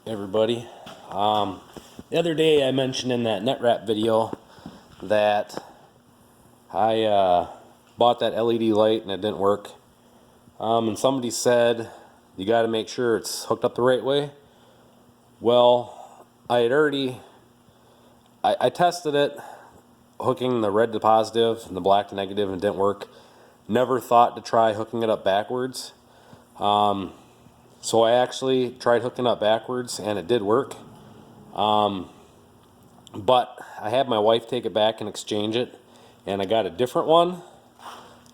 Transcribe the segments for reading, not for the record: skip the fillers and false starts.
everybody. The other day I mentioned in that net wrap video that I bought that LED light and it didn't work. And somebody said you got to make sure it's hooked up the right way. Well, I had already I tested it, hooking the red to positive and the black to negative, and it didn't work. Never thought to try hooking it up backwards. So I actually tried hooking up backwards and it did work. But I had my wife take it back and exchange it, and I got a different one,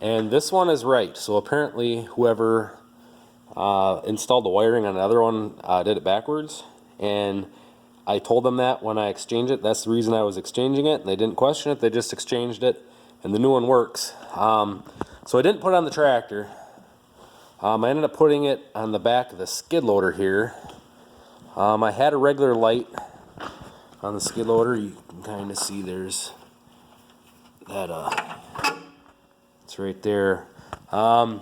and this one is right. So apparently whoever installed the wiring on the other one did it backwards, and I told them that when I exchanged it. That's the reason I was exchanging it, and they didn't question it. They just exchanged it, and the new one works. So I didn't put it on the tractor. I ended up putting it on the back of the skid loader here. I had a regular light on the skid loader. You can kind of see there's that, it's right there. On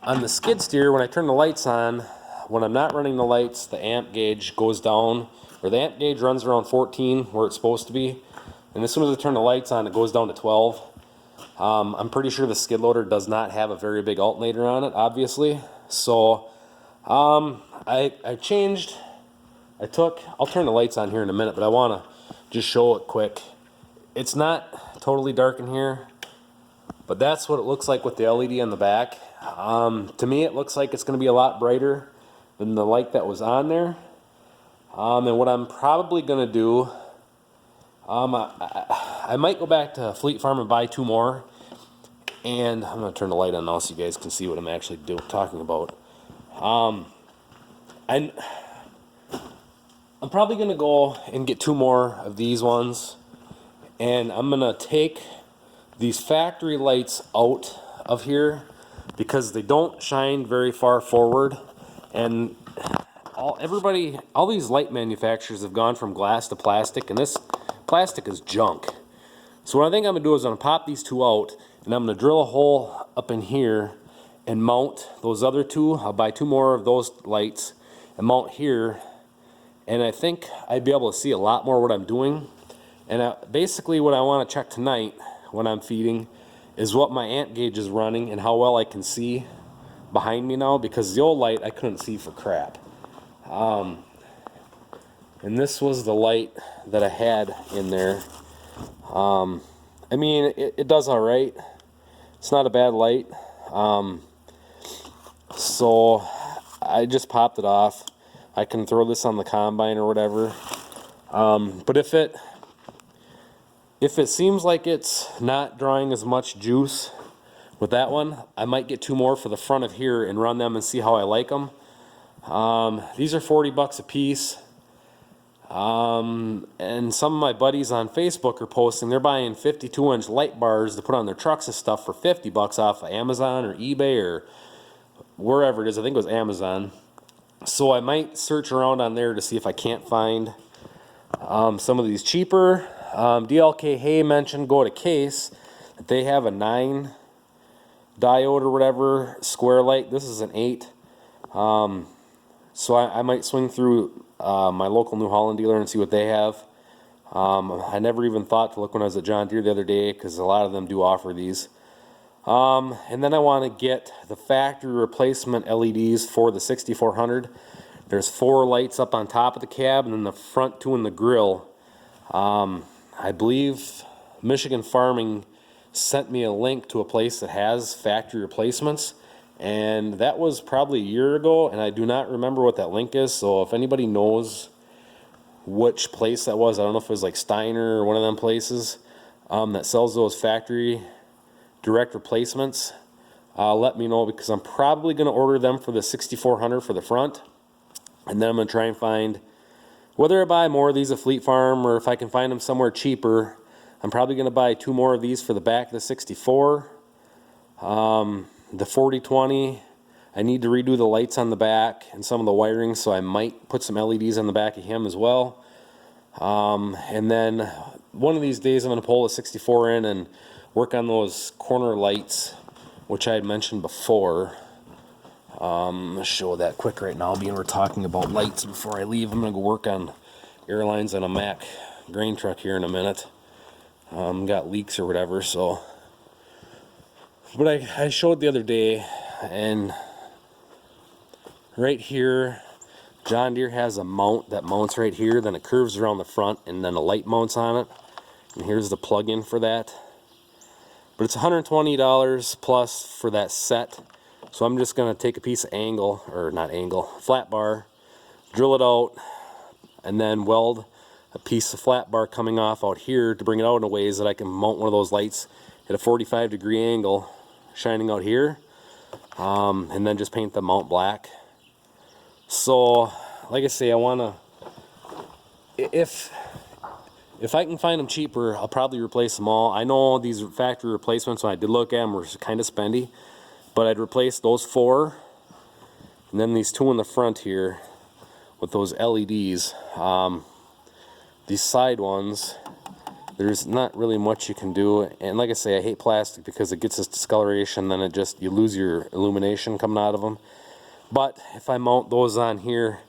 the skid steer, when I turn the lights on, when I'm not running the lights, the amp gauge goes down, or the amp gauge runs around 14 where it's supposed to be. And as soon as I turn the lights on, it goes down to 12. I'm pretty sure the skid loader does not have a very big alternator on it, obviously. So I changed. I'll turn the lights on here in a minute, but I want to just show it quick. It's not totally dark in here, but that's what it looks like with the LED on the back. To me, it looks like it's going to be a lot brighter than the light that was on there. And what I'm probably going to do, I might go back to Fleet Farm and buy 2 more. And I'm going to turn the light on now so you guys can see what I'm actually talking about. I'm probably going to go and get 2 more of these ones, and I'm going to take these factory lights out of here because they don't shine very far forward, and all these light manufacturers have gone from glass to plastic, and this plastic is junk. So what I think I'm going to do is I'm going to pop these 2 out, and I'm going to drill a hole up in here and mount those other 2. I'll buy 2 more of those lights and mount here. And I think I'd be able to see a lot more what I'm doing. And basically what I want to check tonight when I'm feeding is what my amp gauge is running and how well I can see behind me now, because the old light I couldn't see for crap. And this was the light that I had in there. I mean, it does all right. It's not a bad light. So I just popped it off. I can throw this on the combine or whatever. But if it seems like it's not drawing as much juice with that one, I might get 2 more for the front of here and run them and see how I like them. These are $40 a piece. And some of my buddies on Facebook are posting they're buying 52-inch light bars to put on their trucks and stuff for $50 off of Amazon or eBay or wherever it is. I think it was Amazon. So I might search around on there to see if I can't find some of these cheaper. DLK Hay mentioned go to Case. They have a 9 diode or whatever square light. This is an 8. So I might swing through my local New Holland dealer and see what they have. I never even thought to look when I was at John Deere the other day, because a lot of them do offer these. And then I want to get the factory replacement LEDs for the 6400. There's 4 lights up on top of the cab, and then the front 2 in the grill. I believe Michigan Farming sent me a link to a place that has factory replacements, and that was probably a year ago, and I do not remember what that link is. So if anybody knows which place that was, I don't know if it was like Steiner or one of them places that sells those factory direct replacements, let me know, because I'm probably going to order them for the 6400 for the front, and then I'm going to try and find whether I buy more of these at Fleet Farm or if I can find them somewhere cheaper. I'm probably going to buy 2 more of these for the back of the 64. The 4020, I need to redo the lights on the back and some of the wiring, so I might put some LEDs on the back of him as well. And then one of these days I'm going to pull a 64 in and work on those corner lights, which I had mentioned before. I'm going to show that quick right now, being we're talking about lights before I leave. I'm going to go work on airlines on a Mack grain truck here in a minute. Got leaks or whatever, so. But I showed the other day, and right here, John Deere has a mount that mounts right here, then it curves around the front, and then a light mounts on it. And here's the plug-in for that. But it's $120 plus for that set. So I'm just going to take a piece of flat bar, drill it out, and then weld a piece of flat bar coming off out here to bring it out in a ways that I can mount one of those lights at a 45-degree angle shining out here, and then just paint the mount black. So like I say, I want to, if I can find them cheaper, I'll probably replace them all. I know these factory replacements, when I did look at them, were kind of spendy, but I'd replace those 4 and then these 2 in the front here with those LEDs. These side ones, there's not really much you can do, and like I say, I hate plastic because it gets this discoloration, then you lose your illumination coming out of them. But if I mount those on here,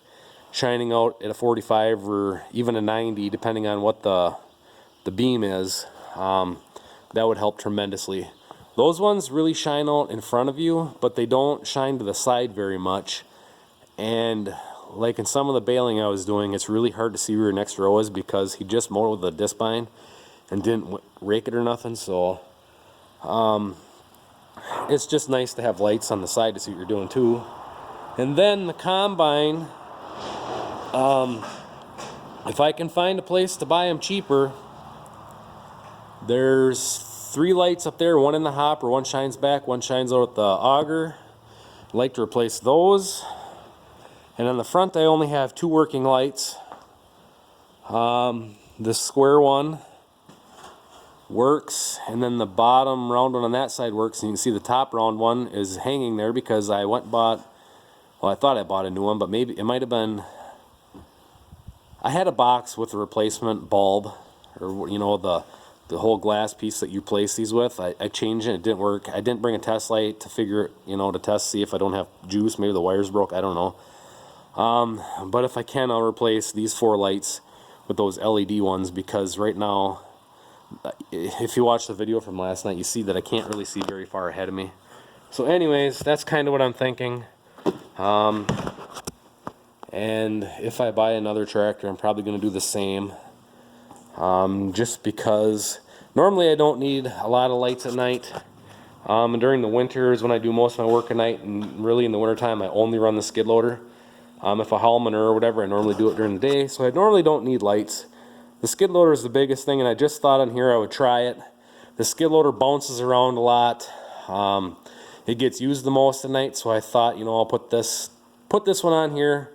shining out at a 45 or even a 90, depending on what the beam is, that would help tremendously. Those ones really shine out in front of you, but they don't shine to the side very much. And like in some of the baling I was doing, it's really hard to see where your next row is because he just mowed with a disc bine and didn't rake it or nothing. So it's just nice to have lights on the side to see what you're doing too. And then the combine, if I can find a place to buy them cheaper, there's 3 lights up there, 1 in the hopper, 1 shines back, 1 shines out at the auger. I'd like to replace those. And on the front I only have 2 working lights. This square one works, and then the bottom round one on that side works, and you can see the top round one is hanging there because I went and bought, well, I thought I bought a new one, but maybe it might have been, I had a box with a replacement bulb, or you know, the whole glass piece that you place these with. I changed it, it didn't work. I didn't bring a test light to figure, you know, to test, see if I don't have juice, maybe the wires broke, I don't know. But if I can, I'll replace these 4 lights with those LED ones, because right now, if you watch the video from last night, you see that I can't really see very far ahead of me. So anyways, that's kind of what I'm thinking. And if I buy another tractor, I'm probably going to do the same. Just because normally I don't need a lot of lights at night. And during the winters when I do most of my work at night, and really in the wintertime I only run the skid loader. If I haul manure or whatever, I normally do it during the day, so I normally don't need lights. The skid loader is the biggest thing, and I just thought on here I would try it. The skid loader bounces around a lot. It gets used the most at night, so I thought, you know, I'll put this one on here.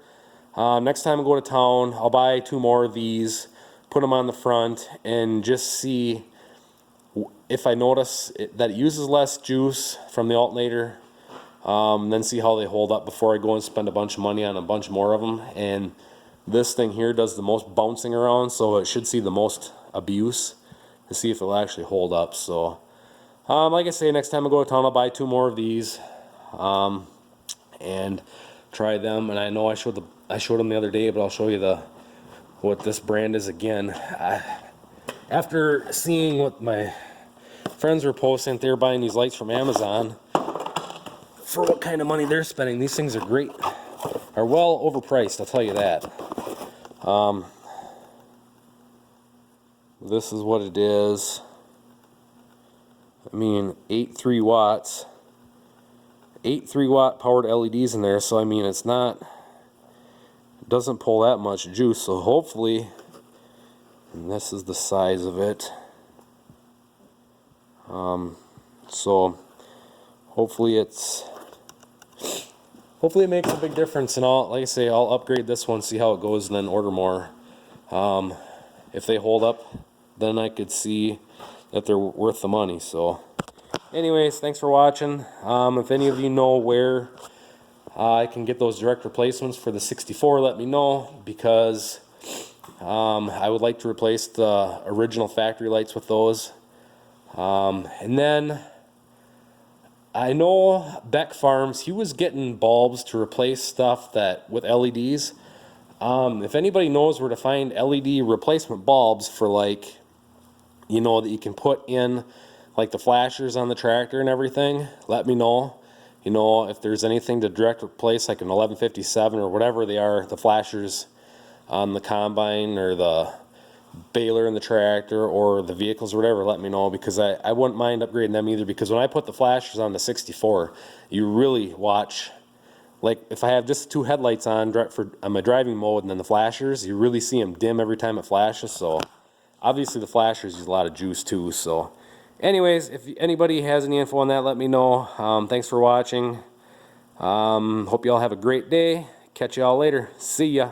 Next time I go to town, I'll buy 2 more of these, put them on the front, and just see if I notice that it uses less juice from the alternator. Then see how they hold up before I go and spend a bunch of money on a bunch more of them. And this thing here does the most bouncing around, so it should see the most abuse to see if it'll actually hold up. So like I say, next time I go to town, I'll buy 2 more of these and try them. And I know I showed them the other day, but I'll show you what this brand is again. After seeing what my friends were posting, they're buying these lights from Amazon. For what kind of money they're spending, these things are great, are well overpriced, I'll tell you that. This is what it is. I mean, 8 3-watt powered LEDs in there, so I mean, it doesn't pull that much juice, so hopefully, and this is the size of it, so hopefully it makes a big difference. And like I say, I'll upgrade this one, see how it goes, and then order more. If they hold up, then I could see that they're worth the money. So anyways, thanks for watching. If any of you know where I can get those direct replacements for the 64, let me know, because I would like to replace the original factory lights with those. And then I know Beck Farms, he was getting bulbs to replace stuff that with LEDs. If anybody knows where to find LED replacement bulbs for like, you know, that you can put in like the flashers on the tractor and everything, let me know. You know, if there's anything to direct replace like an 1157 or whatever they are, the flashers on the combine or the baler in the tractor or the vehicles or whatever, let me know, because I wouldn't mind upgrading them either, because when I put the flashers on the 64, you really watch, like if I have just two headlights on my driving mode and then the flashers, you really see them dim every time it flashes. So obviously the flashers use a lot of juice too. So anyways, if anybody has any info on that, let me know. Thanks for watching. Hope you all have a great day. Catch you all later. See ya.